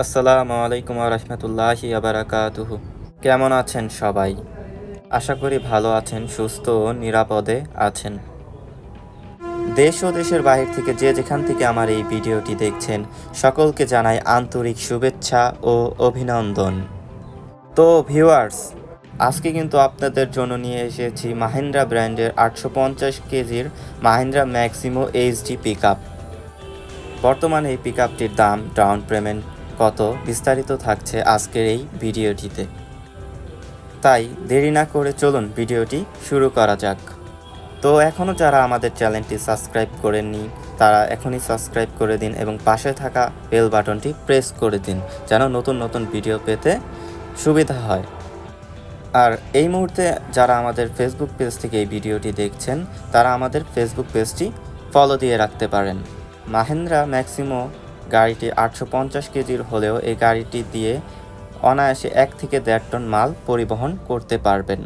আসসালামু আলাইকুম ওয়া রাহমাতুল্লাহি ওয়া বারাকাতুহু। কেমন আছেন সবাই? আশা করি ভালো আছেন, সুস্থ ও নিরাপদে আছেন। দেশ ও দেশের বাহির থেকে যে যেখান থেকে আমার এই ভিডিওটি দেখছেন, সকলকে জানাই আন্তরিক শুভেচ্ছা ও অভিনন্দন। তো ভিউয়ার্স, আজকে কিন্তু আপনাদের জন্য নিয়ে এসেছি মাহিন্দ্রা ব্র্যান্ডের 850 কেজির মাহিন্দ্রা ম্যাক্সিমো এইচডি পিকআপ। বর্তমানে এই পিকআপটির দাম, ডাউন পেমেন্ট কত, বিস্তারিত থাকছে আজকের এই ভিডিওটিতে। তাই দেরি না করে চলুন ভিডিওটি শুরু করা যাক। তো এখনও যারা আমাদের চ্যানেলটি সাবস্ক্রাইব করেননি তারা এখনই সাবস্ক্রাইব করে দিন এবং পাশে থাকা বেল বাটনটি প্রেস করে দিন যেন নতুন নতুন ভিডিও পেতে সুবিধা হয়। আর এই মুহূর্তে যারা আমাদের ফেসবুক পেজ থেকে এই ভিডিওটি দেখছেন তারা আমাদের ফেসবুক পেজটি ফলো দিয়ে রাখতে পারেন। মাহিন্দ্রা ম্যাক্সিমো গাড়িটি 850 কেজির হলেও এই গাড়িটি দিয়ে অনায়াসে 1 থেকে 1.5 টন মাল পরিবহন করতে পারবেন।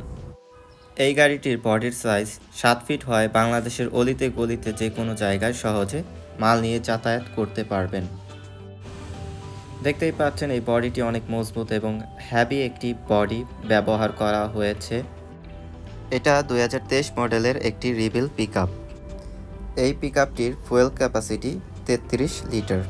এই গাড়িটির বডির সাইজ 7 ফিট হয় বাংলাদেশের অলিতে গলিতে যে কোনো জায়গায় সহজে মাল নিয়ে যাতায়াত করতে পারবেন। দেখতেই পাচ্ছেন এই বডিটি অনেক মজবুত এবং হ্যাভি একটি বডি ব্যবহার করা হয়েছে। এটা 2023 মডেলের একটি রিবিল পিকআপ। এই পিকআপটির ফুয়েল ক্যাপাসিটি 33 লিটার।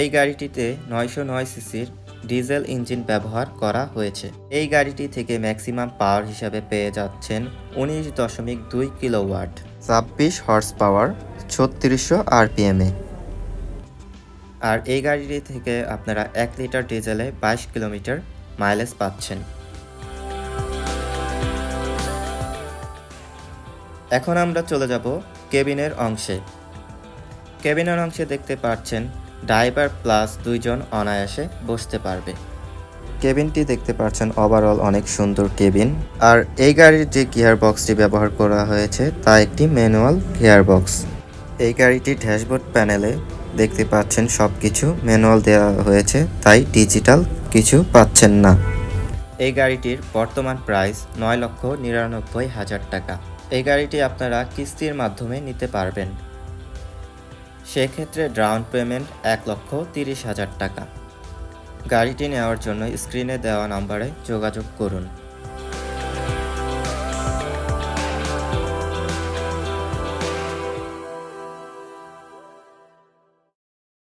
এই গাড়িটিতে 909 সিসির ডিজেল ইঞ্জিন ব্যবহার করা হয়েছে। এই গাড়িটি থেকে ম্যাক্সিমাম পাওয়ার হিসাবে পেয়ে যাচ্ছেন 19.2 কিলোওয়াট, 26 হর্স পাওয়ার, 3600 আরপিএমে। আর এই গাড়িটি থেকে আপনারা 1 লিটার ডিজেলে 22 কিলোমিটার মাইলেজ পাচ্ছেন। এখন আমরা চলে যাব কেবিনের অংশে। কেবিনের অংশে দেখতে পাচ্ছেন ড্রাইভার প্লাস 2 জন অনায়াসে বসতে পারবে। কেবিনটি দেখতে পাচ্ছেন ওভারঅল অনেক সুন্দর কেবিন। আর এই গাড়ির যে গিয়ার বক্সটি ব্যবহার করা হয়েছে তা একটি ম্যানুয়াল গিয়ার বক্স। এই গাড়িটির ড্যাশবোর্ড প্যানেলে দেখতে পাচ্ছেন সব কিছু ম্যানুয়াল দেওয়া হয়েছে, তাই ডিজিটাল কিছু পাচ্ছেন না। এই গাড়িটির বর্তমান প্রাইস 9,99,000 টাকা। এই গাড়িটি আপনারা কিস্তির মাধ্যমে নিতে পারবেন। সেক্ষেত্রে ডাউন পেমেন্ট 1,30,000 টাকা। গাড়িটি নেওয়ার জন্য স্ক্রিনে দেওয়া নম্বরে যোগাযোগ করুন।